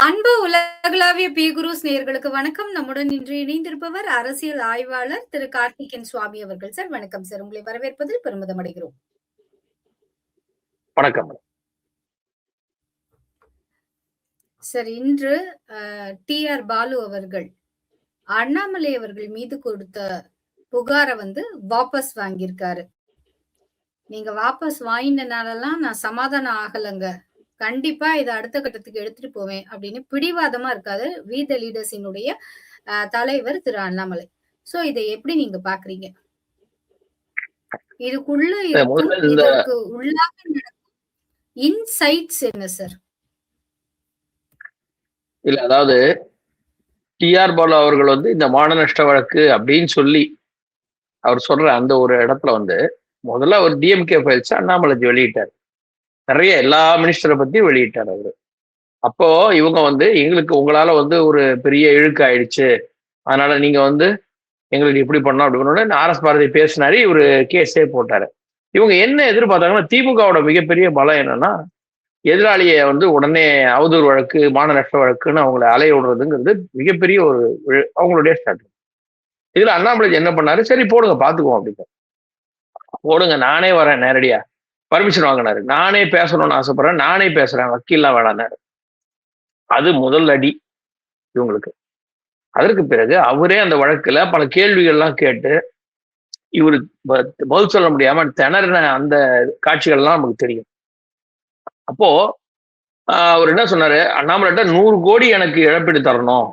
அன்பு உலகளாவிய பி குருஸ் நேயர்களுக்கு வணக்கம். நம்முடன் இன்று இணைந்திருப்பவர் அரசியல் ஆய்வாளர் திரு கார்த்திகேயன் சுவாமி அவர்கள். சார் வணக்கம் சார். உங்களை வரவேற்பதில் பெருமிதம் அடைகிறோம். வணக்கம் சார். இன்று டி.ஆர். பாலு அவர்கள் அண்ணாமலை அவர்கள் மீது கொடுத்த புகாரை வாபஸ் வாங்கியிருக்காரு. நீங்க வாபஸ் வாங்கினனாலலாம் நான் சமாதானம் ஆகலைங்க, கண்டிப்பா இதை அடுத்த கட்டத்துக்கு எடுத்துட்டு போவேன் அப்படின்னு பிடிவாதமா இருக்காரு வி த லீடர்ஸினுடைய தலைவர் திரு அண்ணாமலை. சோ இதை எப்படி நீங்க பாக்குறீங்க? இதுக்குள்ள இதற்கு உள்ளாக நடக்கும் இன்சைட்ஸ் என்ன சார்? இல்ல, அதாவது டி.ஆர். பாலு அவர்கள் இந்த மான நஷ்ட வழக்கு அப்படின்னு சொல்லி அவர் சொல்ற அந்த ஒரு இடத்துல முதல்ல ஒரு டிஎம்கே ஃபைல்ஸ் அண்ணாமலை வெளியிட்டார். நிறைய எல்லா மினிஸ்டரை பத்தி வெளியிட்டார் அவரு. அப்போ இவங்க எங்களுக்கு உங்களால ஒரு பெரிய இழுக்கு ஆயிடுச்சு, அதனால நீங்க எங்களுக்கு இப்படி பண்ணோம் அப்படி பண்ணோன்னு ஆர்எஸ் பாரதி பேசினாரு. இவரு கேஸே போட்டாரு. இவங்க என்ன எதிர்பார்த்தாங்கன்னா, திமுகவோட மிகப்பெரிய பலம் என்னன்னா, எதிராளியை உடனே அவதூறு வழக்கு, மான நஷ்ட வழக்குன்னு அவங்களை அலைய விடுறதுங்கிறது மிகப்பெரிய ஒரு அவங்களுடைய ஸ்ட்ராட்டஜி. இதுல அண்ணாமலை என்ன பண்ணாரு, சரி போடுங்க பாத்துக்குவோம் அப்படின்னு. போடுங்க, நானே வரேன், நேரடியா பர்மிஷன் வாங்கினாரு. நானே பேசணும்னு ஆசைப்படுறேன், நானே பேசுறேன், வக்கீல்லாம் வேணான்னாரு. அது முதல் அடி இவங்களுக்கு. அதற்கு பிறகு அவரே அந்த வழக்குல பல கேள்விகள்லாம் கேட்டு இவரு பதில் சொல்ல முடியாம திணறின அந்த காட்சிகள்லாம் நமக்கு தெரியும். அப்போ அவர் என்ன சொன்னாரு, அண்ணாமலைட்ட 100 கோடி எனக்கு இழப்பீடு தரணும்,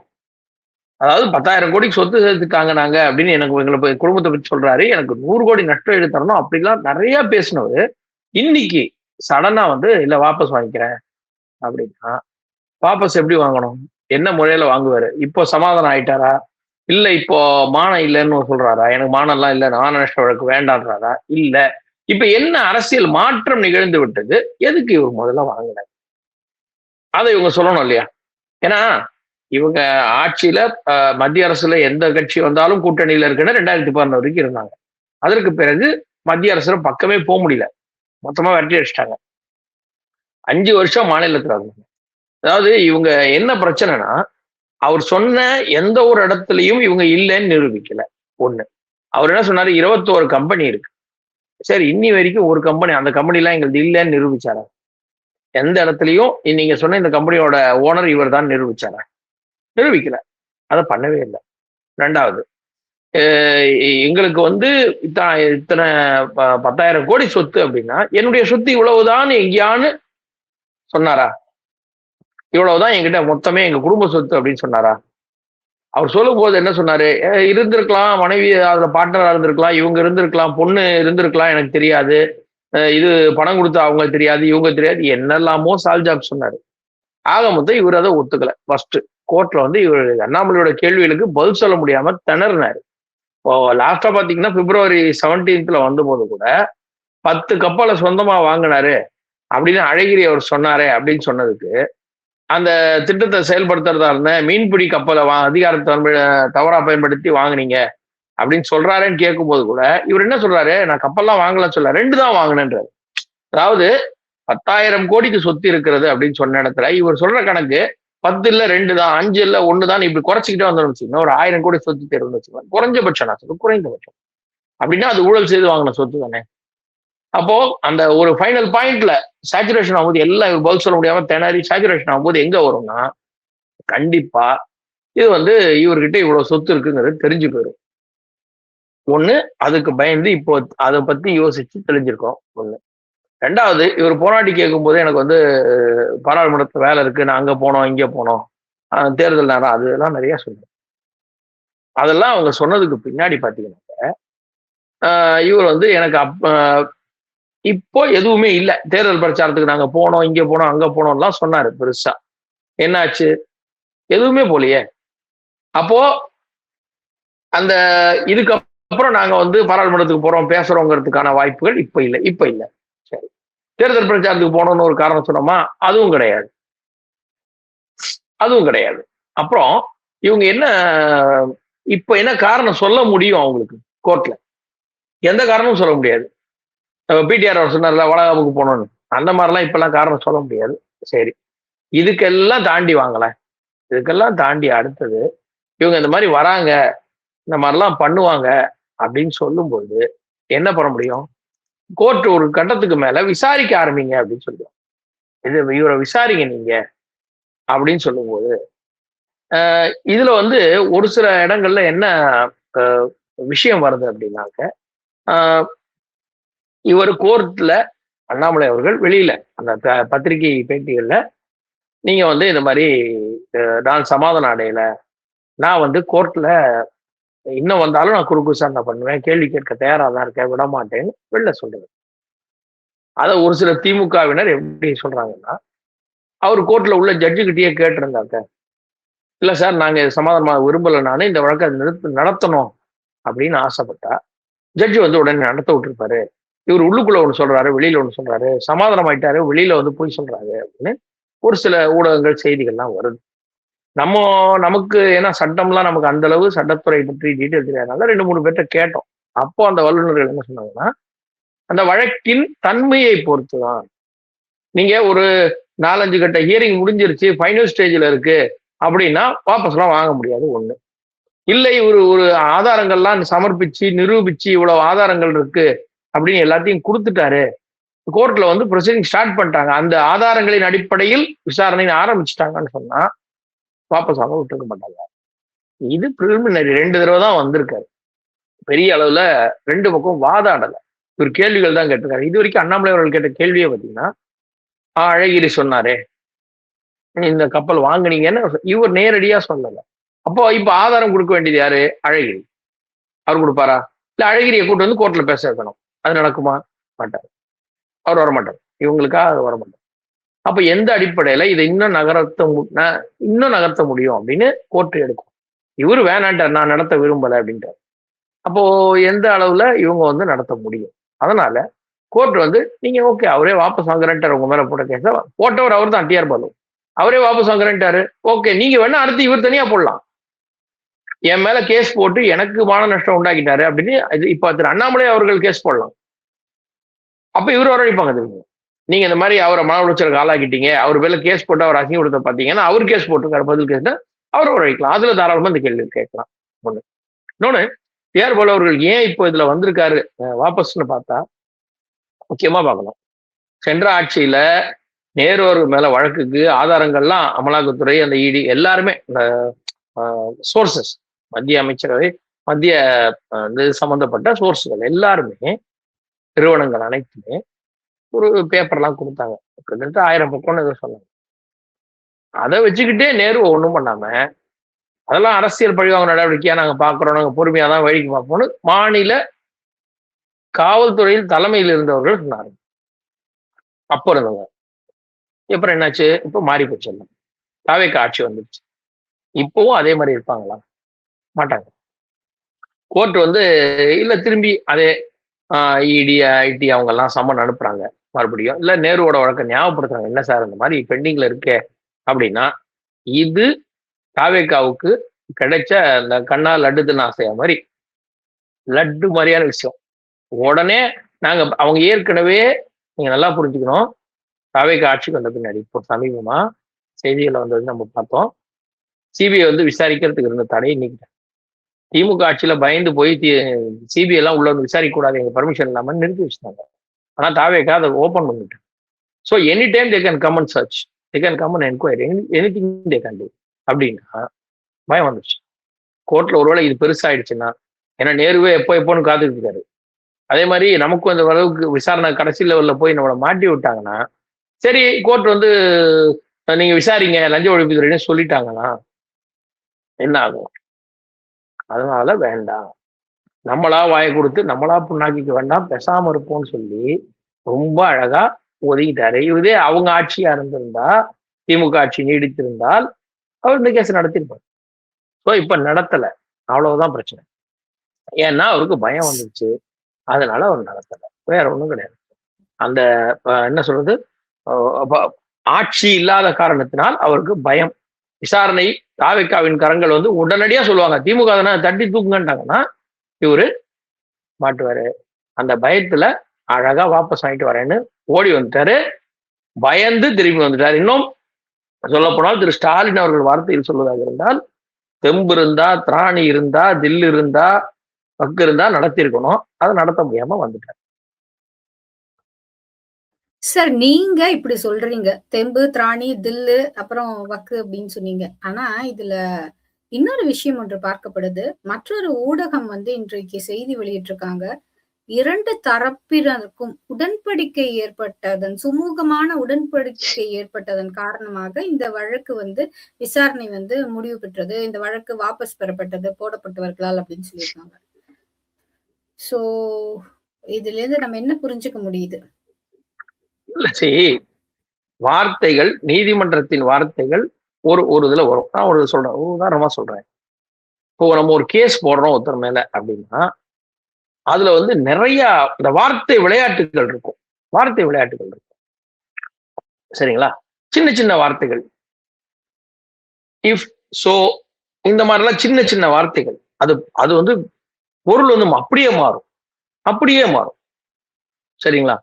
அதாவது 10,000 கோடிக்கு சொத்து சேர்த்துட்டாங்க நாங்க அப்படின்னு எங்களை குடும்பத்தை பற்றி சொல்றாரு, எனக்கு 100 கோடி நஷ்டம் ஈடு தரணும் அப்படிலாம் நிறைய பேசினவர் இன்னைக்கு சடனா இல்ல வாபஸ் வாங்கிக்கிறேன் அப்படின்னா, வாபஸ் எப்படி வாங்கணும், என்ன முறையில வாங்குவாரு? இப்போ சமாதானம் ஆயிட்டாரா, இல்ல இப்போ மானம் இல்லைன்னு சொல்றாரா, எனக்கு மானம் எல்லாம் இல்ல, மான நஷ்ட வழக்கு வேண்டான்றாரா, இல்ல இப்ப என்ன அரசியல் மாற்றம் நிகழ்ந்து விட்டது, எதுக்கு இவர் முதல்ல வாங்கினார் அதை இவங்க சொல்லணும் இல்லையா? ஏன்னா இவங்க ஆட்சியில மத்திய அரசுல எந்த கட்சி வந்தாலும் கூட்டணியில இருக்குன்னு 2016 வரைக்கும் இருந்தாங்க. அதற்கு பிறகு மத்திய அரசு பக்கமே போக முடியல, மொத்தமா விரட்டி அடிச்சிட்டாங்க. 5 வருஷம் மாநிலத்தில் இருந்தாங்க. அதாவது இவங்க என்ன பிரச்சனைனா, அவர் சொன்ன எந்த ஒரு இடத்துலையும் இவங்க இல்லைன்னு நிரூபிக்கல. ஒண்ணு, அவர் என்ன சொன்னாரு, 21 கம்பெனி இருக்கு, சரி இன்னி வரைக்கும் ஒரு கம்பெனி, அந்த கம்பெனிலாம் எங்களுக்கு இல்லைன்னு நிரூபிச்சாரா? எந்த இடத்துலையும் நீங்க சொன்ன இந்த கம்பெனியோட ஓனர் இவர் தான் நிரூபிச்சாரா? நிரூபிக்கல, அதை பண்ணவே இல்லை. ரெண்டாவது, எங்களுக்கு இத்தனை 10,000 கோடி சொத்து அப்படின்னா என்னுடைய சொத்து இவ்வளவுதான் எங்கேயான்னு சொன்னாரா? இவ்வளவுதான் என்கிட்ட மொத்தமே எங்க குடும்ப சொத்து அப்படின்னு சொன்னாரா? அவர் சொல்லும் போது என்ன சொன்னாரு, இருந்திருக்கலாம், மனைவி அதுல பார்ட்னரா இருந்திருக்கலாம், இவங்க இருந்திருக்கலாம், பொண்ணு இருந்திருக்கலாம், எனக்கு தெரியாது, இது பணம் கொடுத்து அவங்க தெரியாது, இவங்க தெரியாது, என்னெல்லாமோ சால்ஜாப் சொன்னாரு. ஆக மொத்தம் இவர் அதை ஒத்துக்கல. ஃபர்ஸ்ட் கோர்ட்ல இவர் அண்ணாமலையோட கேள்விகளுக்கு பதில் சொல்ல முடியாம திணறினாரு. இப்போ லாஸ்டா பாத்தீங்கன்னா February 17th வந்த போது கூட 10 கப்பலை சொந்தமா வாங்கினாரு அப்படின்னு அழகிரி அவர் சொன்னாரே அப்படின்னு சொன்னதுக்கு, அந்த திட்டத்தை செயல்படுத்துறதா இருந்த மீன்பிடி கப்பலை அதிகாரத்தை தவறா பயன்படுத்தி வாங்கினீங்க அப்படின்னு சொல்றாருன்னு கேட்கும் போது கூட இவர் என்ன சொல்றாரு, நான் கப்பல்லாம் வாங்கலாம் சொல்ல, 2 தான் வாங்கினேன்றாரு. அதாவது 10,000 கோடிக்கு சொத்து இருக்கிறது அப்படின்னு சொன்ன இடத்துல இவர் சொல்ற கணக்கு 10 இல்ல 2 தான், 5 இல்ல 1 தான், இப்படி குறைச்சிக்கிட்டே வந்தோம்னு வச்சுக்கோங்க. ஒரு 1000 கோடி சொத்து தேர்வுன்னு வச்சுக்கோங்க, குறைஞ்சபட்சம் நான் சொல்றேன், குறைந்தபட்சம் அப்படின்னா அது ஊழல் செய்து வாங்கின சொத்து தானே. அப்போ அந்த ஒரு ஃபைனல் பாயிண்ட்ல சேச்சுரேஷன் ஆகும்போது எல்லாம் பதில் சொல்ல முடியாம திணறி சேச்சுரேஷன் ஆகும்போது எங்க வரும்னா, கண்டிப்பா இது இவர்கிட்ட இவ்வளவு சொத்து இருக்குங்கிறது தெரிஞ்சு போயிடும். ஒண்ணு, அதுக்கு பயந்து இப்போ அதை பத்தி யோசிச்சு தெளிஞ்சிருக்கோம். ஒண்ணு. ரெண்டாவது, இவர் போராட்டி கேட்கும் போது எனக்கு பாராளுமன்றத்துல வேலை இருக்கு, நான் அங்க போனோம் இங்க போனோம், தேர்தல் நேரம், அதெல்லாம் நிறைய சொல்றேன். அதெல்லாம் அவங்க சொன்னதுக்கு பின்னாடி பாத்தீங்கன்னா இவர் எனக்கு இப்போ எதுவுமே இல்லை, தேர்தல் பிரச்சாரத்துக்கு நாங்க போனோம் இங்க போனோம் அங்க போனோம்லாம் சொன்னாரு பெருசா. என்னாச்சு? எதுவுமே போலையே. அப்போ அந்த இதுக்கப்புறம் நாங்க பாராளுமன்றத்துக்கு போறோம் பேசுறோங்கிறதுக்கான வாய்ப்புகள் இப்ப இல்லை. சரி, தேர்தல் பிரச்சாரத்துக்கு போனோம்னு ஒரு காரணம் சொன்னோமா? அதுவும் கிடையாது. அப்புறம் இவங்க இப்ப என்ன காரணம் சொல்ல முடியும் அவங்களுக்கு? கோர்ட்ல எந்த காரணமும் சொல்ல முடியாது. பிடிஆர் அவர் சொன்னார்ல வளகாப்புக்கு போனோம்னு, அந்த மாதிரிலாம் இப்பெல்லாம் காரணம் சொல்ல முடியாது. சரி, இதுக்கெல்லாம் தாண்டி வாங்கலாம், இதுக்கெல்லாம் தாண்டி அடுத்தது இவங்க இந்த மாதிரி வராங்க, இந்த மாதிரிலாம் பண்ணுவாங்க அப்படின்னு சொல்லும்போது என்ன பண்ண முடியும்? கோர்ட் ஒரு கட்டத்துக்கு மேல விசாரிக்க ஆரம்பிங்க அப்படின்னு சொல்லுவோம். இது இவரை விசாரிங்க நீங்க அப்படின்னு சொல்லும்போது இதுல வந்து ஒரு சில இடங்கள்ல என்ன விஷயம் வருது அப்படின்னாக்க, இவர் கோர்ட்ல அண்ணாமலை அவர்கள் வெளியில அந்த பத்திரிகை பேட்டிகள்ல நீங்க வந்து இந்த மாதிரி நான் சமாதானம் அடையல, நான் வந்து கோர்ட்ல இன்னும் வந்தாலும் நான் குறுக்கு விசாரணை பண்ணுவேன், கேள்வி கேட்க தயாரா தான் இருக்கேன், விட மாட்டேன்னு வெளில சொல்றது. அதை ஒரு சில திமுகவினர் எப்படி சொல்றாங்கன்னா, அவர் கோர்ட்ல உள்ள ஜட்ஜுக்கிட்டயே கேட்டிருந்தாக்க, இல்ல சார் நாங்க சமாதானமாக விரும்பல, நானே இந்த வழக்கை நடத்தணும் அப்படின்னு ஆசைப்பட்டா ஜட்ஜு வந்து உடனே நடத்த விட்டுருப்பாரு. இவர் உள்ளுக்குள்ள ஒண்ணு சொல்றாரு, வெளியில ஒண்ணு சொல்றாரு, சமாதானம் ஆயிட்டாரு, வெளியில வந்து போய் சொல்றாரு அப்படின்னு ஒரு சில ஊடகங்கள் செய்திகள்லாம் வருது. நமக்கு ஏன்னா சட்டம்லாம் நமக்கு அந்த அளவு சட்டத்துறை பற்றி டீட்டெயில் தெரியாதனால 2-3 பேர்ட்ட கேட்டோம். அப்போ அந்த வல்லுநர்கள் என்ன சொன்னாங்கன்னா, அந்த வழக்கின் தன்மையை பொறுத்துதான். நீங்க ஒரு 4-5 கட்ட ஹியரிங் முடிஞ்சிருச்சு, ஃபைனல் ஸ்டேஜ்ல இருக்கு அப்படின்னா வாபஸ்லாம் வாங்க முடியாது ஒண்ணு. இல்லை ஒரு ஆதாரங்கள்லாம் சமர்ப்பிச்சு நிரூபிச்சு இவ்வளவு ஆதாரங்கள் இருக்கு அப்படின்னு எல்லாத்தையும் கொடுத்துட்டாரு, கோர்ட்ல வந்து ப்ரொசீடிங் ஸ்டார்ட் பண்ணிட்டாங்க, அந்த ஆதாரங்களின் அடிப்படையில் விசாரணை ஆரம்பிச்சுட்டாங்கன்னு சொன்னா வாபஸ் வாங்க விட்டுருக்க மாட்டாங்க. இது பிரிலிமினரி 2 தடவை தான் வந்திருக்காரு. பெரிய அளவுல 2 பக்கம் வாதாடல, இவர் கேள்விகள் தான் கேட்டிருக்காரு. இது வரைக்கும் அண்ணாமலை அவர்கள் கேட்ட கேள்வியே பார்த்தீங்கன்னா, அழகிரி சொன்னாரே இந்த கப்பல் வாங்குனீங்கன்னு இவர் நேரடியா சொல்லல. அப்போ இப்ப ஆதாரம் கொடுக்க வேண்டியது யாரு? அழகிரி. அவர் கொடுப்பாரா? இல்ல அழகிரியை கூட்டு வந்து கோர்ட்ல பேச வைக்கணும். அது நடக்குமா? மாட்டார். அவர் வரமாட்டார். இவங்களுக்காக அது வரமாட்டார். அப்ப எந்த அடிப்படையில இதை இன்னும் நகர்த்த முடியும் அப்படின்னு கோர்ட் எடுக்கும். இவரு வேணான்ட்டார், நான் நடத்த விரும்பல அப்படின்ட்டார். அப்போ எந்த அளவுல இவங்க வந்து நடத்த முடியும்? அதனால கோர்ட் வந்து நீங்க ஓகே அவரே வாபஸ் வாங்குறேன்ட்டார், உங்க மேல போட்ட கேஸ போட்டவர் அவர் தான் டிஆர் பாலு, அவரே வாபஸ் வாங்குறேன்ட்டாரு, ஓகே நீங்க வேணா அடுத்து இவர் தனியா போடலாம், என் மேல கேஸ் போட்டு எனக்கு மான நஷ்டம் உண்டாக்கிட்டாரு அப்படின்னு இப்ப திரு அண்ணாமலை அவர்கள் கேஸ் போடலாம். அப்ப இவர் வரவழைப்பாங்க திரும்ப. நீங்க இந்த மாதிரி அவரை மன உளைச்சலுக்கு ஆளாக்கிட்டீங்க, அவர் மேல கேஸ் போட்டு அவர் அசிங்கப்படுத்த பார்த்தீங்கன்னா அவர் கேஸ் போட்டிருக்காரு, பதில் கேஸ்னா அவரை வரவழைக்கலாம். அதுல தாராளமா இந்த கேள்வி கேட்கலாம். ஒண்ணு. இன்னொன்னு, டிஆர் பாலு அவர்கள் ஏன் இப்போ இதுல வந்திருக்காரு வாபஸ்ன்னு பார்த்தா முக்கியமா பார்க்கணும். சென்ற ஆட்சியில நேரு அவர்கள் மேல வழக்குக்கு ஆதாரங்கள்லாம் அமலாக்கத்துறை, அந்த இடி எல்லாருமே இந்த சோர்சஸ், மத்திய அமைச்சரவை, மத்திய சம்பந்தப்பட்ட சோர்ஸ்கள் எல்லாருமே, நிறுவனங்கள் அனைத்துமே ஒரு பேப்பர்லாம் கொடுத்தாங்க. கிட்டத்தட்ட 1000 பக்கம்னு ஏதோ சொன்னாங்க. அதை வச்சுக்கிட்டே நேரு ஒன்றும் பண்ணாம, அதெல்லாம் அரசியல் பழிவாங்க நடவடிக்கையா நாங்க பாக்குறோம், நாங்க பொறுமையா தான் வேடிக்கை பார்ப்போம்னு மாநில காவல்துறையில் தலைமையில் இருந்தவர்கள் சொன்னாங்க. அப்ப இருந்தவங்க. அப்புறம் என்னாச்சு? இப்ப மாறி போச்சு. தாவேக்கா ஆட்சி வந்துருச்சு. இப்பவும் அதே மாதிரி இருப்பாங்களா? மாட்டாங்க. கோர்ட் வந்து இல்ல திரும்பி அதே இடி ஐடி அவங்க எல்லாம் சம்மன் அனுப்புறாங்க மறுபடியும், இல்ல நேருவோட வழக்கை ஞாபகப்படுத்துறாங்க, என்ன சார் இந்த மாதிரி பெண்டிங்ல இருக்கே அப்படின்னா, இது தாவேக்காவுக்கு கிடைச்ச இந்த கண்ணா லட்டு தின்னு ஆசையா மாதிரி லட்டு மாதிரியான விஷயம். உடனே நாங்க அவங்க ஏற்கனவே நீங்க நல்லா புரிஞ்சுக்கணும், தாவேக்கா ஆட்சிக்கு வந்த பின்னாடி இப்போ சமீபமா செய்திகளை வந்தது நம்ம பார்த்தோம், சிபிஐ வந்து விசாரிக்கிறதுக்கு இருந்த தடையை நீக்கிட்டாங்க. திமுக ஆட்சியில பயந்து போய் சிபிஐ எல்லாம் உள்ள வந்து விசாரிக்க கூடாது, எங்க பர்மிஷன் இல்லாம நிறுத்தி வச்சுட்டாங்க. ஆனா தாவேக்கா அதை ஓப்பன் பண்ணிட்டாங்க. So any time they can come and search, they can come and enquiry, anything they can do அப்படின்னா பயம் வந்துச்சு. கோர்ட்ல ஒருவேளை இது பெருசாயிடுச்சுன்னா, ஏன்னா நேருவே எப்போன்னு காத்துட்டு இருக்காரு, அதே மாதிரி நமக்கும் அந்த அளவுக்கு விசாரணை கடைசி லெவல்ல போய் நம்மளை மாட்டி விட்டாங்கன்னா, சரி கோர்ட் வந்து நீங்க விசாரிங்க லஞ்ச ஒழிப்புத்துறைன்னு சொல்லிட்டாங்கன்னா என்ன ஆகும்? அதனால வேண்டாம், நம்மளா வாயை கொடுத்து நம்மளா புண்ணாக்கிக்க வேண்டாம், பேசாம இருப்போம்னு சொல்லி ரொம்ப அழகா ஒதுக்கிட்டாரு. இதே அவங்க ஆட்சியா இருந்திருந்தா, திமுக ஆட்சி நீடித்திருந்தால் அவர் இந்த கேஸ் நடத்திருப்பார். ஸோ இப்ப நடத்தல, அவ்வளவுதான் பிரச்சனை. ஏன்னா அவருக்கு பயம் வந்துருச்சு, அதனால அவர் நடத்தல, வேற ஒண்ணும் கிடையாது. அந்த என்ன சொல்றது, ஆட்சி இல்லாத காரணத்தினால் அவருக்கு பயம். விசாரணை தாவேக்காவின் கரங்கள் வந்து உடனடியா சொல்லுவாங்க, திமுக தட்டி தூக்குங்கன்ட்டாங்கன்னா இவரு மாட்டுவாரு. அந்த பயத்துல அழகா வாபஸ் ஆகிட்டு வரேன்னு ஓடி வந்துட்டாரு, பயந்து திரும்பி வந்துட்டாரு. இன்னும் சொல்லப்போனால் திரு ஸ்டாலின் அவர்கள் வார்த்தையில் சொல்வதாக இருந்தால், தெம்பு இருந்தா, திராணி இருந்தா, தில் இருந்தா, பக்கு இருந்தா நடத்திருக்கணும். அதை நடத்த முடியாம வந்துட்டார். சார் நீங்க இப்படி சொல்றீங்க. தெம்பு, திராணி, தில்லு, அப்புறம் வக்கு அப்படின்னு சொன்னீங்க. ஆனா இதுல இன்னொரு விஷயம் ஒன்று பார்க்கப்படுது. மற்றொரு ஊடகம் வந்து இன்றைக்கு செய்தி வெளியிட்டிருக்காங்க. 2 தரப்பினருக்கும் உடன்படிக்கை ஏற்பட்டதன் சுமூகமான உடன்படிக்கை ஏற்பட்டதன் காரணமாக இந்த வழக்கு வந்து விசாரணை வந்து முடிவு பெற்றது. இந்த வழக்கு வாபஸ் பெறப்பட்டது போடப்பட்டவர்களால் அப்படின்னு சொல்லியிருக்காங்க. சோ இதுல இருந்து நம்ம என்ன புரிஞ்சுக்க முடியுது? இல்ல சரி, வார்த்தைகள், நீதிமன்றத்தின் வார்த்தைகள் ஒரு இதுல வரும். நான் ஒரு சொல்றேன், உதாரணமா சொல்றேன். இப்போ நம்ம ஒரு கேஸ் போடுறோம் ஒருத்தர் மேல அப்படின்னா, அதுல வந்து நிறைய இந்த வார்த்தை விளையாட்டுகள் இருக்கும். வார்த்தை விளையாட்டுகள் இருக்கும். சரிங்களா? சின்ன சின்ன வார்த்தைகள். இஃப், சோ, இந்த மாதிரிலாம் சின்ன சின்ன வார்த்தைகள். அது அது வந்து பொருள் வந்து அப்படியே மாறும். அப்படியே மாறும். சரிங்களா?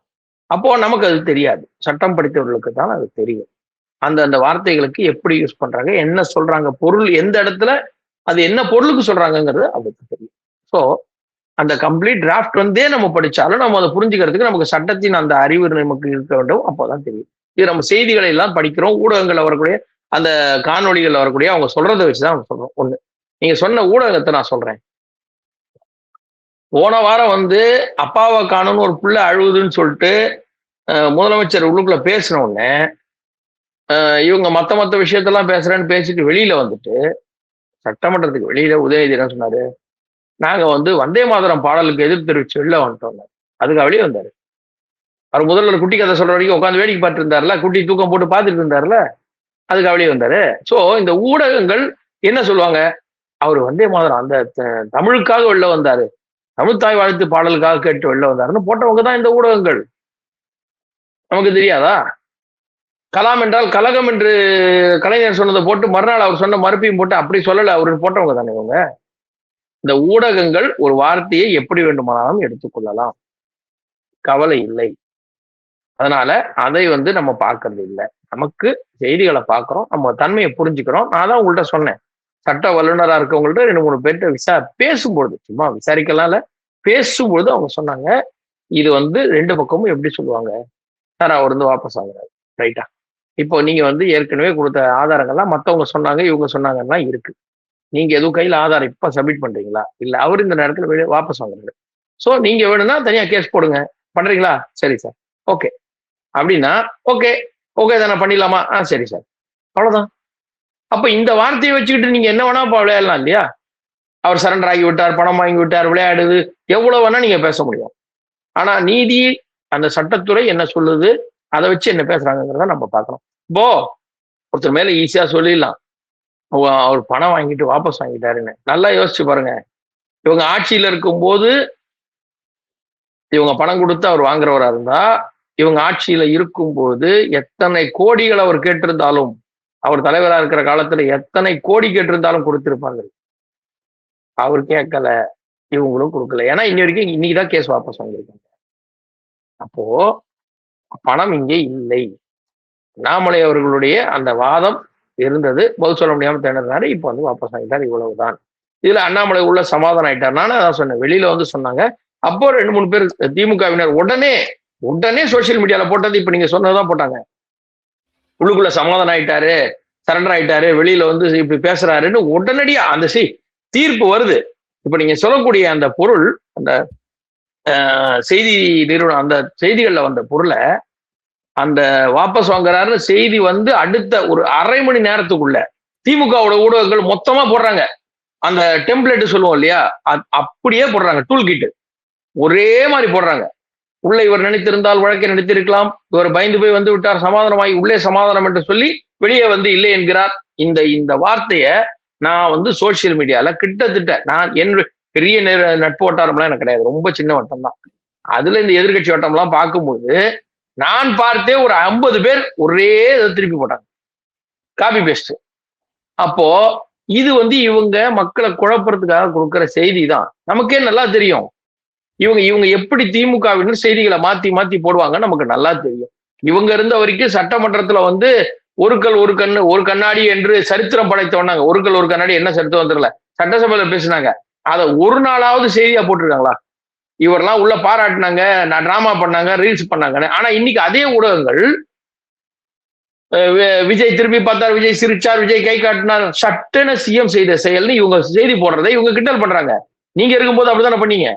அப்போ நமக்கு அது தெரியாது. சட்டம் படித்தவர்களுக்கு தான் அது தெரியும். அந்த வார்த்தைகளுக்கு எப்படி யூஸ் பண்றாங்க, என்ன சொல்றாங்க, பொருள் எந்த இடத்துல அது என்ன பொருளுக்கு சொல்றாங்கிறது அவருக்கு தெரியும். ஸோ அந்த கம்ப்ளீட் டிராஃப்ட் வந்தே நம்ம படிச்சாலும் நம்ம அதை புரிஞ்சுக்கிறதுக்கு நமக்கு சட்டத்தின் அந்த அறிவு நமக்கு இருக்க வேண்டும். அப்போதான் தெரியும். இது நம்ம செய்திகளை எல்லாம் படிக்கிறோம், ஊடகங்கள்ல வரக்கூடிய அந்த காணொலிகள்ல வரக்கூடிய அவங்க சொல்றதை வச்சுதான் நம்ம சொல்றோம். ஒண்ணு, நீங்க சொன்ன ஊடகத்தை நான் சொல்றேன். போன வாரம் வந்து அப்பாவை காணும்னு ஒரு பிள்ளை அழுகுதுன்னு சொல்லிட்டு முதலமைச்சர் உள்ளுக்குள்ள பேசின உடனே இவங்க மத்த விஷயத்தெல்லாம் பேசுறேன்னு பேசிட்டு வெளியில வந்துட்டு சட்டமன்றத்துக்கு வெளியில உதயநிதி என்ன சொன்னாரு, நாங்க வந்து வந்தே மாதரம் பாடலுக்கு எதிர்ப்பு தெரிவிச்சு வெளில வந்துட்டோம். அதுக்கு வெளியே வந்தாரு. அவர் முதல்வர் குட்டி கதை சொல்ற வரைக்கும் உட்காந்து வேடிக்கை பார்த்துட்டு இருந்தாருல, குட்டி தூக்கம் போட்டு பார்த்துட்டு இருந்தாருல, அதுக்கு வெளியே வந்தாரு. சோ இந்த ஊடகங்கள் என்ன சொல்லுவாங்க, அவர் வந்தே மாதரம் அந்த தமிழுக்காக வெளில வந்தாரு, தமிழ்த்தாய் வாழ்த்து பாடலுக்காக கேட்டு வெளில வந்தாருன்னு போட்டவங்க தான் இந்த ஊடகங்கள். நமக்கு தெரியாதா? கலாம் என்றால் கலகம் என்று கலைஞர் சொன்னதை போட்டு மறுநாள் அவர் சொன்ன மறுப்பையும் போட்டு அப்படி சொல்லல அவரு போட்டவங்க தானே இவங்க. இந்த ஊடகங்கள் ஒரு வார்த்தையை எப்படி வேண்டுமானாலும் எடுத்துக்கொள்ளலாம், கவலை இல்லை. அதனால அதை வந்து நம்ம பார்க்கறது இல்லை. நமக்கு செய்திகளை பார்க்கிறோம், நம்ம தன்மையை புரிஞ்சுக்கிறோம். நான் தான் உங்கள்கிட்ட சொன்னேன், சட்ட வல்லுநரா இருக்கவங்கள்ட்ட 2-3 பேர்கிட்ட பேசும்பொழுது, சும்மா விசாரிக்கலாம் இல்ல, பேசும்பொழுது அவங்க சொன்னாங்க, இது வந்து 2 பக்கமும் எப்படி சொல்லுவாங்க சார், அவர் வந்து வாபஸ் ஆகுறாரு, ரைட்டா? இப்போ நீங்க வந்து ஏற்கனவே கொடுத்த ஆதாரங்கள்லாம் மற்றவங்க சொன்னாங்க, இவங்க சொன்னாங்கன்னா இருக்கு. நீங்க எதுவும் கையில ஆதாரம் இப்ப சப்மிட் பண்றீங்களா? இல்ல, அவர் இந்த நேரத்துல வாபஸ் வாங்குறாரு. சோ நீங்க வேணும்னா தனியா கேஸ் போடுங்க, பண்றீங்களா? சரி சார், ஓகே அப்படின்னா ஓகே ஓகே தானே, பண்ணிடலாமா? சரி சார், அவ்வளவுதான். அப்ப இந்த வார்த்தையை வச்சுக்கிட்டு நீங்க என்ன வேணா விளையாடலாம் இல்லையா? அவர் சரண்டர் ஆகி விட்டார், பணம் வாங்கி விட்டார், விளையாடுது, எவ்வளவு வேணா நீங்க பேச முடியும். ஆனா நீதி, அந்த சட்டத்துறை என்ன சொல்லுது, அதை வச்சு என்ன பேசுறாங்கிறத நம்ம பார்க்கணும். இப்போ ஒருத்தர் மேல ஈஸியா சொல்லிடலாம், அவர் பணம் வாங்கிட்டு வாபஸ் வாங்கிட்டாருன்னு. நல்லா யோசிச்சு பாருங்க, இவங்க ஆட்சியில இருக்கும்போது இவங்க பணம் கொடுத்து அவர் வாங்குறவரா இருந்தா, இவங்க ஆட்சியில இருக்கும்போது எத்தனை கோடிகள் அவர் கேட்டிருந்தாலும், அவர் தலைவரா இருக்கிற காலத்துல எத்தனை கோடி கேட்டிருந்தாலும் கொடுத்திருப்பாங்க. அவர் கேட்கல, இவங்களும் கொடுக்கல. ஏன்னா இன்னி வரைக்கும் இன்னைக்குதான் கேஸ் வாபஸ் வாங்கியிருக்காங்க. அப்போ பணம் இங்கே இல்லை. அண்ணாமலை அவர்களுடைய அந்த வாதம் இருந்தது, பதில் சொல்ல முடியாம திணறினாரு, இப்ப வந்து வாபஸ் ஆகிட்டார், இவ்வளவுதான். இதுல அண்ணாமலை உள்ள சமாதானம் ஆயிட்டார். நானும் அதான் சொன்னேன், வெளியில வந்து சொன்னாங்க. அப்போ 2-3 பேர் திமுகவினர் உடனே சோசியல் மீடியால போட்டது இப்ப நீங்க சொன்னதுதான் போட்டாங்க. உள்ளுக்குள்ள சமாதானம் ஆயிட்டாரு, சரண்டர் ஆயிட்டாரு, வெளியில வந்து இப்படி பேசுறாருன்னு உடனடியா அந்த தீர்ப்பு வருது. இப்ப நீங்க சொல்லக்கூடிய அந்த பொருள், அந்த செய்தி நிறுவனம் அந்த செய்திகள்ல வந்த பொருளை அந்த வாபஸ் வாங்குறாரு செய்தி வந்து அடுத்த ஒரு அரை மணி நேரத்துக்குள்ள திமுகவோட ஊடகங்கள் மொத்தமா போடுறாங்க. அந்த டெம்ப்ளேட் சொல்லுவோம் இல்லையா, அப்படியே போடுறாங்க. டூல் கிட் ஒரே மாதிரி போடுறாங்க. உள்ள இவர் நினைத்திருந்தால் வழக்கை நடத்திருக்கலாம், இவர் பயந்து போய் வந்து விட்டார், சமாதானமாகி உள்ளே சமாதானம் என்று சொல்லி வெளியே வந்து இல்லை என்கிறார். இந்த வார்த்தையை நான் வந்து சோசியல் மீடியால கிட்டத்தட்ட நான் பெரிய நட்பு வட்டாரம்லாம் எனக்கு கிடையாது, ரொம்ப சின்ன வட்டம் தான். அதுல இந்த எதிர்கட்சி வட்டம்லாம் பார்க்கும்போது நான் பார்த்தே ஒரு 50 பேர் ஒரே இதை திருப்பி போட்டாங்க, காப்பி பேஸ்ட். அப்போ இது வந்து இவங்க மக்களை குழப்பறதுக்காக கொடுக்குற செய்தி தான். நமக்கே நல்லா தெரியும் இவங்க எப்படி திமுகவினர் செய்திகளை மாத்தி போடுவாங்க, நமக்கு நல்லா தெரியும். இவங்க இருந்த வரைக்கும் சட்டமன்றத்துல வந்து ஒரு கல் ஒரு கண்ணு ஒரு கண்ணாடி என்று சரித்திரம் படைத்தவனாங்க. ஒரு கல் ஒரு கண்ணாடி என்ன சரித்திரம் தெரியல. சட்டசபையில பேசினாங்க. அதை ஒரு நாளாவது செய்தியா போட்டிருக்காங்களா? இவரெல்லாம் உள்ள பாராட்டினாங்க, டிராமா பண்ணாங்க, ரீல்ஸ் பண்ணாங்க. ஆனா இன்னைக்கு அதே ஊடகங்கள் விஜய் திரும்பி பார்த்தார், விஜய் சிரிச்சார், விஜய் கை காட்டினார், சட்டென சிஎம் செய்த செயல்னு இவங்க செய்தி போடுறதை இவங்க கிண்டல் பண்றாங்க. நீங்க இருக்கும்போது அப்படித்தானே பண்ணீங்க.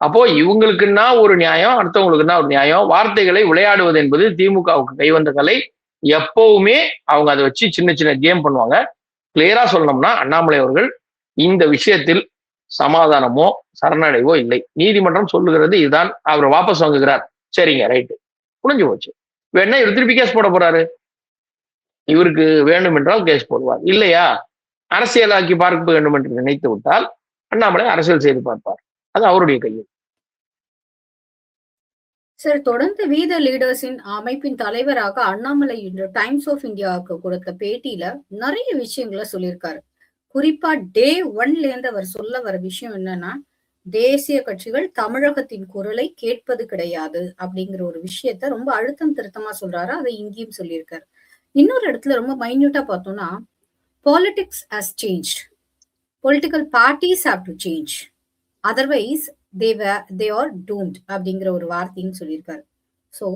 அப்போ இவங்களுக்குன்னா ஒரு நியாயம், அடுத்தவங்களுக்குன்னா ஒரு நியாயம். வார்த்தைகளை விளையாடுவது என்பது திமுகவுக்கு கைவந்த கலை. எப்பவுமே அவங்க அதை வச்சு சின்ன சின்ன கேம் பண்ணுவாங்க. கிளியரா சொல்லணும்னா அண்ணாமலை அவர்கள் இந்த விஷயத்தில் சமாதானமோ சரணடைவோ இல்லை. நீதிமன்றம் சொல்லுகிறது இதுதான். அவர் வாபஸ் வாங்குகிறார். சரிங்க, ரைட்டு, புரிஞ்சு போச்சு. வேணா இவர் திருப்பி கேஸ் போட போறாரு. இவருக்கு வேண்டும் என்றால் கேஸ் போடுவார். இல்லையா அரசியலாக்கி பார்க்க வேண்டும் என்று நினைத்து விட்டால் அண்ணாமலை அரசியல் செய்து பார்ப்பார். அது அவருடைய கையில். சார், தொடர்ந்து வீத லீடர்ஸின் அமைப்பின் தலைவராக அண்ணாமலை இன்று டைம்ஸ் ஆஃப் இந்தியாவுக்கு கொடுத்த பேட்டியில நிறைய விஷயங்களை சொல்லியிருக்காரு. குறிப்பா டே 1ல இருந்து அவர் சொல்ல வர விஷயம் என்னன்னா, தேசிய கட்சிகள் தமிழகத்தின் குரலை கேட்பது கிடையாது அப்படிங்கிற ஒரு விஷயத்த ரொம்ப அழுத்தம் திருத்தமா சொல்றாரு. அதை இங்கேயும் சொல்லியிருக்காரு. இன்னொரு இடத்துல ரொம்ப மைன்யூட்டா பார்த்தோம்னா, politics has changed, political parties have to change, otherwise they are doomed அப்படிங்கிற ஒரு வார்த்தையும் சொல்லியிருக்காரு. So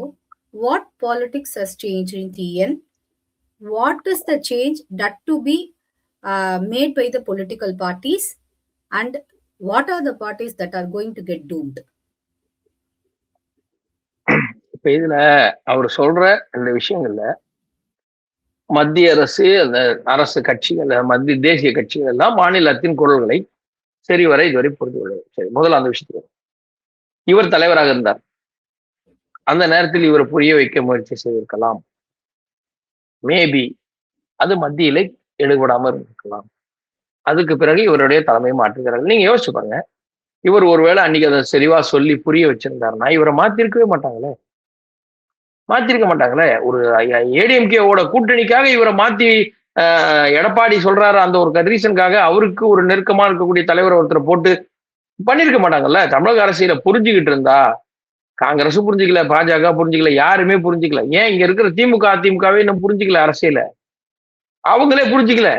what politics has changed in TN? What is the change that to be made by the political parties, and what are the parties that are going to get doomed? இப்ப இதுல அவர் சொல்ற இந்த விஷயங்கள்ல மத்திய அரசு, அந்த அரசு கட்சிகள், மத்திய தேசிய கட்சிகள் எல்லாம் மாநிலத்தின் குரல்களை சரிவரை இதுவரை புரிந்து கொள்ள. சரி, முதல்ல அந்த விஷயத்துக்கு இவர் தலைவராக இருந்தார். அந்த நேரத்தில் இவர் புரிய வைக்க முயற்சி செய்திருக்கலாம். மேபி அது மத்தியில எடுபடாமல் இருக்கலாம். அதுக்கு பிறகு இவருடைய தலைமையை மாற்றுகிறார்கள். நீங்க யோசிச்சு பாருங்க, இவர் ஒருவேளை அன்னைக்கு அதை தெளிவா சொல்லி புரிய வச்சிருந்தாருன்னா இவரை மாத்திருக்கவே மாட்டாங்களே. ஒரு ஏடிஎம்கேவோட கூட்டணிக்காக இவரை மாத்தி எடப்பாடி சொல்றாரு, அந்த ஒரு ரீசனுக்காக அவருக்கு ஒரு நெருக்கமா இருக்கக்கூடிய தலைவர் ஒருத்தரை போட்டு பண்ணிருக்க மாட்டாங்கல்ல. தமிழக அரசியல புரிஞ்சுக்கிட்டு இருந்தா, காங்கிரஸ் புரிஞ்சுக்கல, பாஜக புரிஞ்சுக்கல, யாருமே புரிஞ்சுக்கல. ஏன் இங்க இருக்கிற திமுக அதிமுகவே இன்னும் புரிஞ்சுக்கல அரசியல. அவங்களே புரிஞ்சுக்கல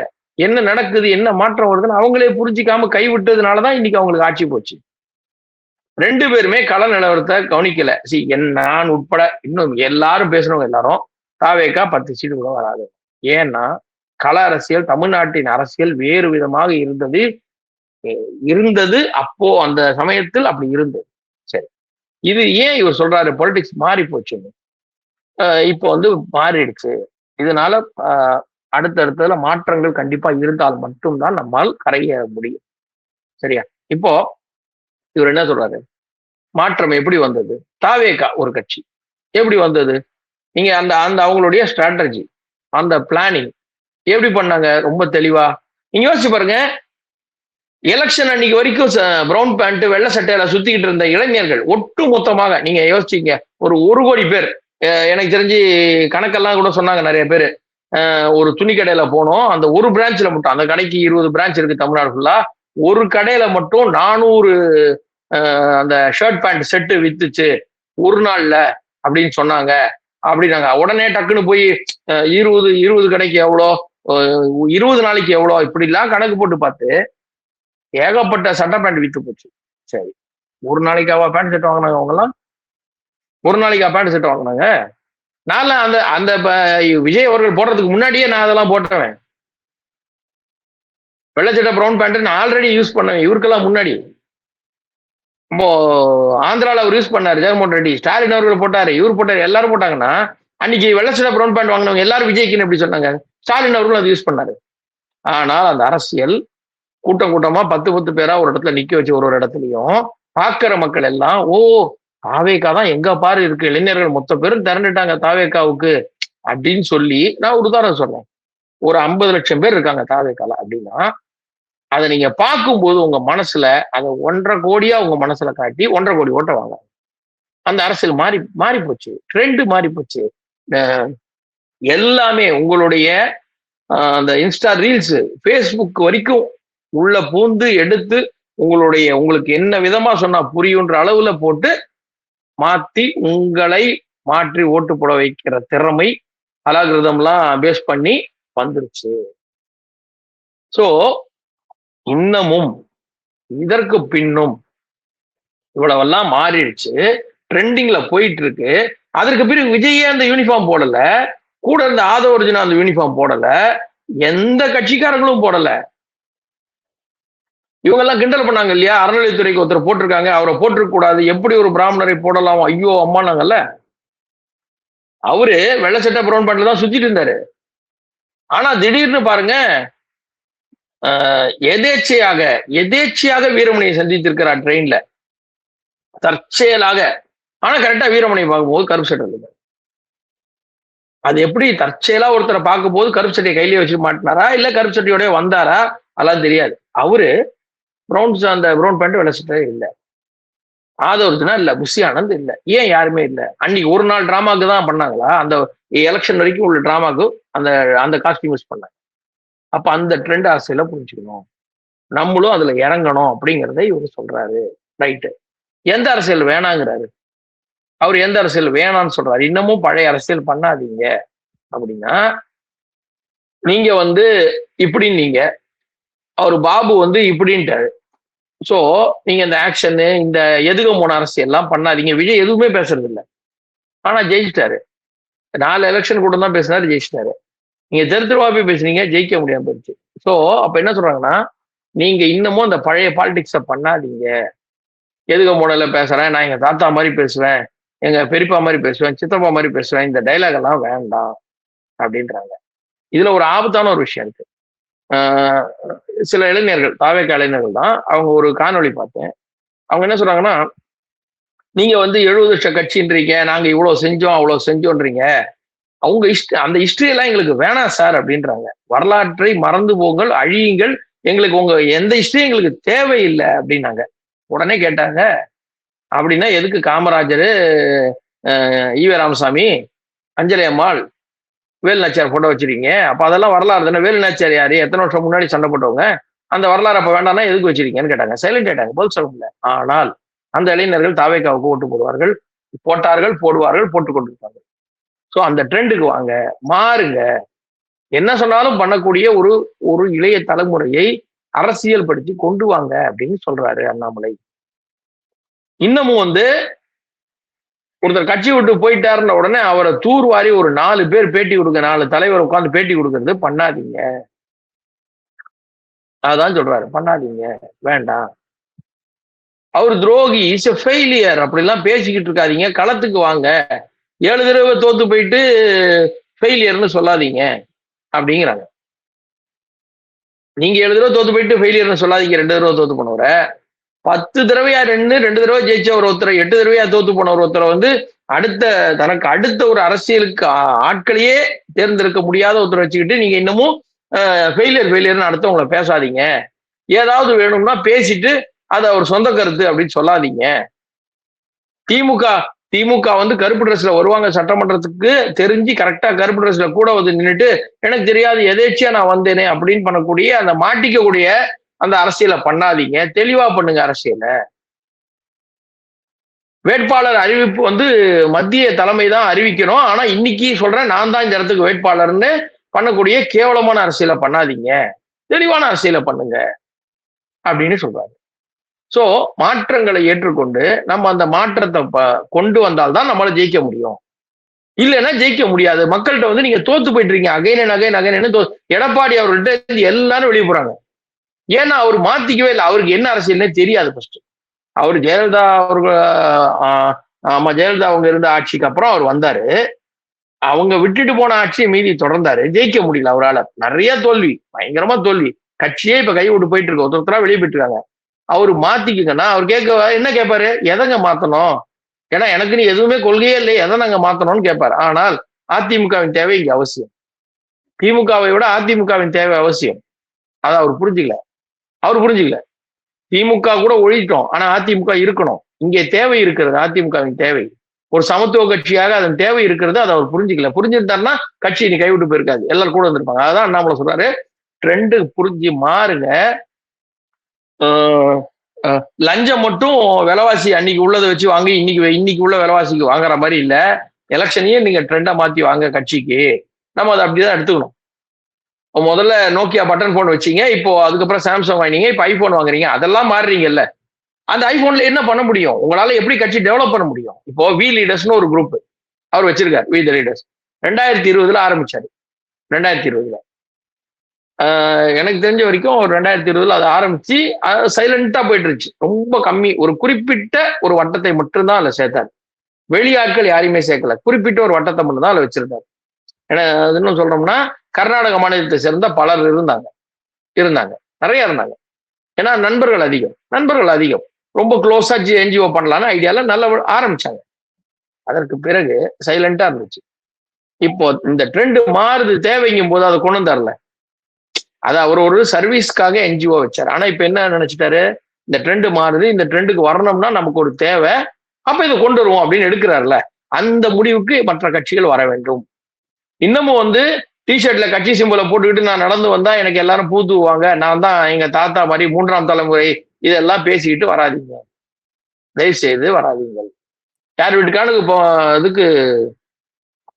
என்ன நடக்குது, என்ன மாற்றம் வருதுன்னு அவங்களே புரிஞ்சிக்காம கைவிட்டதுனாலதான் இன்னைக்கு அவங்களுக்கு ஆட்சி போச்சு. 2 பேருமே கள நிலவரத்தை கவனிக்கல. நான் உட்பட இன்னும் எல்லாரும் பேசணும். எல்லாரும் தாவேக்கா 10 சீட்டு கூட வராது. ஏன்னா கள அரசியல், தமிழ்நாட்டின் அரசியல் வேறு விதமாக இருந்தது. அப்போ அந்த சமயத்தில் அப்படி இருந்தது. சரி, இது ஏன் இவர் சொல்றாரு பொலிட்டிக்ஸ் மாறி போச்சுன்னு? இப்போ மாறிடுச்சு. இதனால அடுத்தடுத்ததுல மாற்றங்கள் கண்டிப்பா இருந்தால் மட்டும்தான் நம்மால் கரைய முடியும். சரியா? இப்போ இவர் என்ன சொல்றாரு, மாற்றம் எப்படி வந்தது? தாவேகா ஒரு கட்சி எப்படி வந்தது? நீங்க அந்த அந்த அவங்களுடைய ஸ்ட்ராட்டஜி, அந்த பிளானிங் எப்படி பண்ணாங்க? ரொம்ப தெளிவா நீங்க யோசிச்சு பாருங்க. எலெக்ஷன் அன்னைக்கு வரைக்கும் பிரவுன் பேண்ட் வெள்ளை சட்டையில சுத்திக்கிட்டு இருந்த இளைஞர்கள் ஒட்டு மொத்தமாக நீங்க யோசிச்சீங்க, ஒரு 1 கோடி பேர். எனக்கு தெரிஞ்சு கணக்கெல்லாம் கூட சொன்னாங்க நிறைய பேர். ஒரு துணி கடையில போனோம், அந்த ஒரு பிரான்ச்ல மட்டும், அந்த கடைக்கு 20 பிரான்ச் இருக்கு தமிழ்நாடு ஃபுல்லா, ஒரு கடையில மட்டும் 400 அந்த ஷர்ட் பேண்ட் செட்டு வித்துச்சு ஒரு நாள்ல அப்படின்னு சொன்னாங்க. அப்படின்னாங்க. உடனே டக்குன்னு போய் 20 கடைக்கு எவ்வளோ, 20 நாளைக்கு எவ்வளோ, இப்படிலாம் கணக்கு போட்டு பார்த்து ஏகப்பட்ட சட்டை பேண்ட் வித்து போச்சு. சரி, ஒரு நாளைக்காவா பேண்ட் செட் வாங்கினாங்க அவங்கலாம்? ஒரு நாளைக்கா பேண்ட் செட் வாங்கினாங்க? நான் அந்த அந்த விஜய் அவர்கள் போடுறதுக்கு முன்னாடியே நான் அதெல்லாம் போட்டுறேன். வெள்ளச்சட்டை பிரவுன் பேண்ட் நான் ஆல்ரெடி யூஸ் பண்ணேன் இவருக்கெல்லாம் முன்னாடி. இப்போ ஆந்திராவில் அவர் யூஸ் பண்ணாரு ஜெகன்மோகன் ரெட்டி, ஸ்டாலின் அவர்கள் போட்டாரு, இவர் போட்டாரு, எல்லாரும் போட்டாங்கன்னா அன்னைக்கு வெள்ளச்சட்டை பிரவுன் பேண்ட் வாங்கினவங்க எல்லாரும் விஜய்க்குன்னு எப்படி சொன்னாங்க? ஸ்டாலின் அவர்களும் அது யூஸ் பண்ணாரு. ஆனால் அந்த அரசியல் கூட்டம் கூட்டமா 10 பேரா ஒரு இடத்துல நிக்க வச்சு ஒரு இடத்துலயும் பாக்குற மக்கள் எல்லாம், ஓ தாவேக்கா தான் எங்க பாரு இருக்கு, இளைஞர்கள் மொத்த பேரும் திரண்டுட்டாங்க தாவேக்காவுக்கு அப்படின்னு சொல்லி, நான் ஒரு உதாரணம் சொல்றேன். ஒரு 50 லட்சம் பேர் இருக்காங்க தாவேக்கால அப்படின்னா, அதை நீங்க பார்க்கும்போது உங்க மனசுல அதை 1.5 கோடியா உங்க மனசுல காட்டி 1.5 கோடி ஓட்ட வாங்க. அந்த அரசியல் மாறி போச்சு, ட்ரெண்ட் மாறி போச்சு. எல்லாமே உங்களுடைய அந்த இன்ஸ்டா ரீல்ஸ், ஃபேஸ்புக் வரைக்கும் உள்ள பூந்து எடுத்து உங்களுக்கு என்ன விதமா சொன்னா புரியுன்ற அளவுல போட்டு மாத்தி உங்களை மாற்றி ஓட்டு போட வைக்கிற திறமை அலாகிருதம்லாம் பேஸ் பண்ணி வந்துருச்சு. சோ இன்னமும் இதற்கு பின்னும் இவ்வளவெல்லாம் மாறிடுச்சு, ட்ரெண்டிங்ல போயிட்டு இருக்கு. அதற்கு பிறகு விஜயே அந்த யூனிஃபார்ம் போடல, கூட இருந்த ஆதவர்ஜுனா அந்த யூனிஃபார்ம் போடல, எந்த கட்சிக்காரங்களும் போடல. இவங்க எல்லாம் கிண்டல் பண்ணாங்க இல்லையா, அறநிலையத்துறைக்கு ஒருத்தர் போட்டிருக்காங்க, அவரை போட்டிருக்க கூடாது, எப்படி ஒரு பிராமணரை போடலாம், ஐயோ அம்மானாங்கல்ல. அவரு வெள்ளை சட்டை பிரவுன் பேண்ட்ல தான் சுத்திட்டு இருந்தாரு. ஆனா திடீர்னு பாருங்க, எதேச்சையாக வீரமணியை சந்தித்திருக்கிறார் ட்ரெயின்ல, தற்செயலாக. ஆனா கரெக்டா வீரமணியை பார்க்கும்போது கருப்பு சட்டை இல்லை. அது எப்படி தற்செயலா ஒருத்தரை பார்க்கும் போது கருப்பு சட்டையை கையிலேயே வச்சு மாட்டினாரா, இல்ல கருப்பு சட்டையோட வந்தாரா, அதெல்லாம் தெரியாது. அவரு அந்த பிரவுன் பேண்ட் வெள்ளை சட்டை இல்லை, ஆதவர்ஜுனா இல்ல, புஷி ஆனந்த் இல்ல, ஏன் யாருமே இல்ல? அன்னைக்கு ஒரு நாள் டிராமாக்கு தான் பண்ணாங்களா? அந்த எலெக்ஷன் வரைக்கும் உள்ள டிராமாக்கு அந்த அந்த காஸ்டியூம் யூஸ் பண்ணாங்க. அப்ப அந்த ட்ரெண்ட் அரசியல புரிஞ்சுக்கணும், நம்மளும் அதுல இறங்கணும் அப்படிங்கிறத இவரு சொல்றாரு. ரைட்டு. எந்த அரசியல் வேணாங்கிறாரு? அவர் எந்த அரசியல் வேணான்னு சொல்றாரு? இன்னமும் பழைய அரசியல் பண்ணாதீங்க அப்படின்னா, நீங்க இப்படின்னீங்க, அவர் பாபு இப்படின்ட்டாரு. சோ நீங்க இந்த ஆக்ஷனு, இந்த எதுக மூணு அரசியல் எல்லாம் பண்ணாதீங்க. விஜய் எதுவுமே பேசுறது இல்லை, ஆனா ஜெயிச்சிட்டாரு. 4 எலெக்ஷன் கூட தான் பேசினாரு, ஜெயிச்சிட்டாரு. நீங்க தெருவா போய் பேசுனீங்க, ஜெயிக்க முடியாம போயிடுச்சு. சோ அப்ப என்ன சொல்றாங்கன்னா, நீங்க இன்னமும் அந்த பழைய பாலிடிக்ஸ பண்ணாதீங்க. எதுக மூடல பேசுறேன், நான் எங்க தாத்தா மாதிரி பேசுவேன், எங்க பெரியப்பா மாதிரி பேசுவேன், சித்தப்பா மாதிரி பேசுவேன், இந்த டைலாக் எல்லாம் வேண்டாம் அப்படின்றாங்க. இதுல ஒரு ஆபத்தான ஒரு விஷயம் இருக்கு. சில இளைஞர்கள், தாவேக இளைஞர்கள் தான், அவங்க ஒரு காணொளி பார்த்தேன். அவங்க என்ன சொல்றாங்கன்னா, நீங்க 70 வருஷ கட்சின்றீங்க, நாங்க இவ்வளவு செஞ்சோம் அவ்வளவு செஞ்சோன்றீங்க, அவங்க அந்த ஹிஸ்டரி எல்லாம் எங்களுக்கு வேணாம் சார் அப்படின்றாங்க. வரலாற்றை மறந்து போங்கள், அழியுங்கள், எங்களுக்கு உங்க எந்த ஹிஸ்டரி எங்களுக்கு தேவையில்லை அப்படின்னாங்க. உடனே கேட்டாங்க, அப்படின்னா எதுக்கு காமராஜர், ஈவே ராமசாமி, அஞ்சலி அம்மாள், வேலு நாச்சியார் போட்டோ வச்சிருக்கீங்க? அப்ப அதெல்லாம் வரலாறு தானே. வேலு நாச்சியார் யாரு, எத்தனை வருஷம் முன்னாடி சண்டை போட்டவங்க, அந்த வரலாறு அப்ப வேண்டாம்னா எதுக்கு வச்சிருக்கீங்கன்னு கேட்டாங்க. சைலண்ட் ஆயிட்டாங்க, பதில் சொல்ல முடியல. ஆனால் அந்த இளைஞர்கள் தாவேக்காவுக்கு ஓட்டு போடுவார்கள், போட்டார்கள், போடுவார்கள், போட்டுக் கொண்டிருப்பார்கள். சோ அந்த ட்ரெண்டுக்கு வாங்க, மாறுங்க. என்ன சொன்னாலும் பண்ணக்கூடிய ஒரு இளைய தலைமுறையை அரசியல் படுத்தி கொண்டு வாங்க அப்படின்னு சொல்றாரு அண்ணாமலை. இன்னமும் ஒருத்தர் கட்சி விட்டு போயிட்டாருன்ற உடனே அவரை தூர்வாரி ஒரு 4 பேர் பேட்டி கொடுக்க, 4 தலைவர் உட்கார்ந்து பேட்டி கொடுக்கறது பண்ணாதீங்க. அதான் சொல்றாரு, பண்ணாதீங்க, வேண்டாம். அவர் துரோகி, இஸ் எ ஃபெயிலியர் அப்படிலாம் பேசிக்கிட்டு இருக்காதீங்க, களத்துக்கு வாங்க. 7 தடவை தோத்து போயிட்டு ஃபெயிலியர்னு சொல்லாதீங்க அப்படிங்கிறாங்க. நீங்க 7 தடவை தோத்து போயிட்டு ஃபெயிலியர்னு சொல்லாதீங்க. 2 தடவை தோத்து போனவரை 10 தடவையா 2 தடவை ஜெயிச்ச ஒரு ஒருத்தரை, 8 தடவையா தோத்து போன ஒரு ஒருத்தரை தனக்கு அடுத்த ஒரு அரசியலுக்கு ஆட்களையே தேர்ந்தெடுக்க முடியாத ஒருத்தரை வச்சுக்கிட்டு நீங்க இன்னமும் ஃபெயிலியர்னு அடுத்தவங்களை பேசாதீங்க. ஏதாவது வேணும்னா பேசிட்டு அது அவர் சொந்த கருத்து அப்படின்னு சொல்லாதீங்க. திமுக கருப்பு ட்ரெஸ்ல வருவாங்க சட்டமன்றத்துக்கு தெரிஞ்சு கரெக்டா கருப்பு ட்ரெஸ்ல கூட நின்றுட்டு எனக்கு தெரியாது எதேச்சியா நான் வந்தேனே அப்படின்னு பண்ணக்கூடிய அந்த மாட்டிக்கக்கூடிய அந்த அரசியலை பண்ணாதீங்க. தெளிவா பண்ணுங்க அரசியலை. வேட்பாளர் அறிவிப்பு மத்திய தலைமை தான் அறிவிக்கணும். ஆனா இன்னைக்கு சொல்றேன், நான் தான் இந்த இடத்துக்கு வேட்பாளர்னு பண்ணக்கூடிய கேவலமான அரசியலை பண்ணாதீங்க, தெளிவான அரசியலை பண்ணுங்க அப்படின்னு சொல்றாரு. சோ மாற்றங்களை ஏற்றுக்கொண்டு நம்ம அந்த மாற்றத்தை கொண்டு வந்தால்தான் நம்மளால ஜெயிக்க முடியும். இல்லைன்னா ஜெயிக்க முடியாது. மக்கள்கிட்ட நீங்க தோத்து போயிட்டு இருக்கீங்க, அகைன் எடப்பாடி அவர்கிட்ட எல்லாரும் வெளியே போறாங்க. ஏன்னா அவர் மாத்திக்கவே இல்லை, அவருக்கு என்ன அரசியல்னே தெரியாது. ஃபர்ஸ்ட் அவர் ஜெயலலிதா ஜெயலலிதா அவங்க இருந்த ஆட்சிக்கு அப்புறம் அவர் வந்தாரு. அவங்க விட்டுட்டு போன ஆட்சியை மீதி தொடர்ந்தாரு, ஜெயிக்க முடியல அவரால். நிறைய தோல்வி, பயங்கரமா தோல்வி. கட்சியே இப்ப கை விட்டு போயிட்டு இருக்கு, ஒருத்தரா வெளியே போயிட்டு இருக்காங்க. அவரு மாத்திக்குங்கன்னா அவர் என்ன கேட்பாரு, எதங்க மாத்தணும், ஏன்னா எனக்கு நீ எதுவுமே கொள்கையே இல்லை, எதை நாங்க மாத்தணும்னு கேட்பாரு. ஆனால் அதிமுகவின் தேவை இங்க அவசியம், திமுகவை விட அதிமுகவின் தேவை அவசியம். அதை அவர் புரிஞ்சுக்கல. திமுக கூட ஒழிட்டோம், ஆனா அதிமுக இருக்கணும், இங்கே தேவை இருக்கிறது, அதிமுகவின் தேவை ஒரு சமத்துவ கட்சியாக அதன் தேவை இருக்கிறது. அதை அவர் புரிஞ்சுட்டாருன்னா கட்சி நீ கைவிட்டு போயிருக்காது, எல்லாரும் கூட வந்திருப்பாங்க. அதான் அண்ணாமலை சொல்றாரு, ட்ரெண்டு புரிஞ்சு மாறுங்க. லஞ்சம் மட்டும் விலைவாசி அன்னைக்கு உள்ளதை வச்சு வாங்கி இன்னைக்கு உள்ள விலைவாசிக்கு வாங்குற மாதிரி இல்ல, எலெக்ஷனையும் நீங்க ட்ரெண்டா மாத்தி வாங்க கட்சிக்கு. நம்ம அதை அப்படிதான் எடுத்துக்கணும். முதல்ல நோக்கியா பட்டன் போன் வச்சீங்க, இப்போ அதுக்கப்புறம் சாம்சங் வாங்கினீங்க, இப்போ ஐபோன் வாங்குறீங்க, அதெல்லாம் மாறுறீங்கல்ல. அந்த ஐபோன்ல என்ன பண்ண முடியும்? உங்களால எப்படி கட்சி டெவலப் பண்ண முடியும்? இப்போ வி லீடர்ஸ்னு ஒரு குரூப் அவர் வச்சிருக்காரு, வி த லீடர்ஸ் 2020 ஆரம்பிச்சாரு. 2020 எனக்கு தெரிஞ்ச வரைக்கும் 2020 அதை ஆரம்பிச்சு சைலண்டா போயிட்டு இருந்துச்சு. ரொம்ப கம்மி, ஒரு குறிப்பிட்ட ஒரு வட்டத்தை மட்டும்தான் அதுல சேர்த்தாரு. வெளியாட்கள் யாரையுமே சேர்க்கல, குறிப்பிட்ட ஒரு வட்டத்தை மட்டும் தான் அதுல வச்சிருந்தாரு. ஏன்னா அது இன்னும் சொல்றோம்னா கர்நாடக மாநிலத்தை சேர்ந்த பலர் இருந்தாங்க நிறைய இருந்தாங்க. ஏன்னா நண்பர்கள் அதிகம், ரொம்ப க்ளோஸா என்ஜிஓ பண்ணலான்னு ஐடியால நல்லா ஆரம்பிச்சாங்க. அதற்கு பிறகு சைலண்டா இருந்துச்சு. இப்போ இந்த ட்ரெண்ட் மாறுது, தேவைங்கும் போது அதை கொண்டு தரல. அது அவர் ஒரு சர்வீஸ்க்காக என்ஜிஓ வச்சார். ஆனா இப்ப என்ன நினைச்சிட்டாரு, இந்த ட்ரெண்ட் மாறுது, இந்த ட்ரெண்டுக்கு வரணும்னா நமக்கு ஒரு தேவை, அப்ப இதை கொண்டு வருவோம் அப்படின்னு எடுக்கிறாருல. அந்த முடிவுக்கு மற்ற கட்சிகள் வர வேண்டும். இன்னமும் டிஷர்ட்ல கட்சி சிம்பலை போட்டுக்கிட்டு நான் நடந்து வந்தா எனக்கு எல்லாரும் பூ தூவாங்க, நான் தான் எங்க தாத்தா மாதிரி 3ஆம் தலைமுறை, இதெல்லாம் பேசிக்கிட்டு வராதிங்க, தயவு செய்து வராதிங்கள். யார் வீட்டுக்கானுக்கு இப்போ இதுக்கு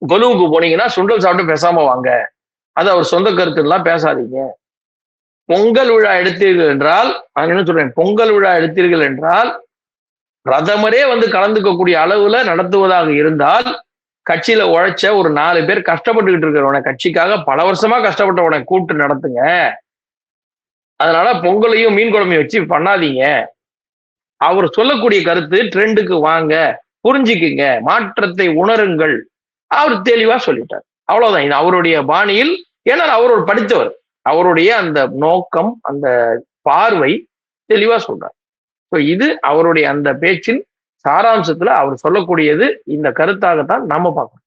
கொலுவுக்கு போனீங்கன்னா சுண்டல் சாப்பிட்டு பேசாம வாங்க, அது அவர் சொந்த கருத்து எல்லாம் பேசாதீங்க. பொங்கல் விழா எடுத்தீர்கள் என்றால், நான் என்ன சொல்றேன், பொங்கல் விழா எடுத்தீர்கள் என்றால் பிரதமரே கலந்துக்கக்கூடிய அளவுல நடத்துவதாக இருந்தால், கட்சியில உழைச்ச ஒரு 4 பேர் கஷ்டப்பட்டுக்கிட்டு இருக்கிறவனை, கட்சிக்காக பல வருஷமா கஷ்டப்பட்டவனை கூப்பிட்டு நடத்துங்க. அதனால பொங்கலையும் மீன் குழம்பையும் வச்சு பண்ணாதீங்க. அவர் சொல்லக்கூடிய கருத்து ட்ரெண்டுக்கு வாங்க, புரிஞ்சுக்குங்க, மாற்றத்தை உணருங்கள், அவர் தெளிவா சொல்லிட்டார். அவ்வளவுதான். இது அவருடைய பாணியில். ஏன்னா அவர் ஒரு படித்தவர், அவருடைய அந்த நோக்கம், அந்த பார்வை தெளிவா சொல்றார். இது அவருடைய அந்த பேச்சின் சாராம்சத்துல அவர் சொல்லக்கூடியது இந்த கருத்தாகத்தான் நாம பார்க்கணும்.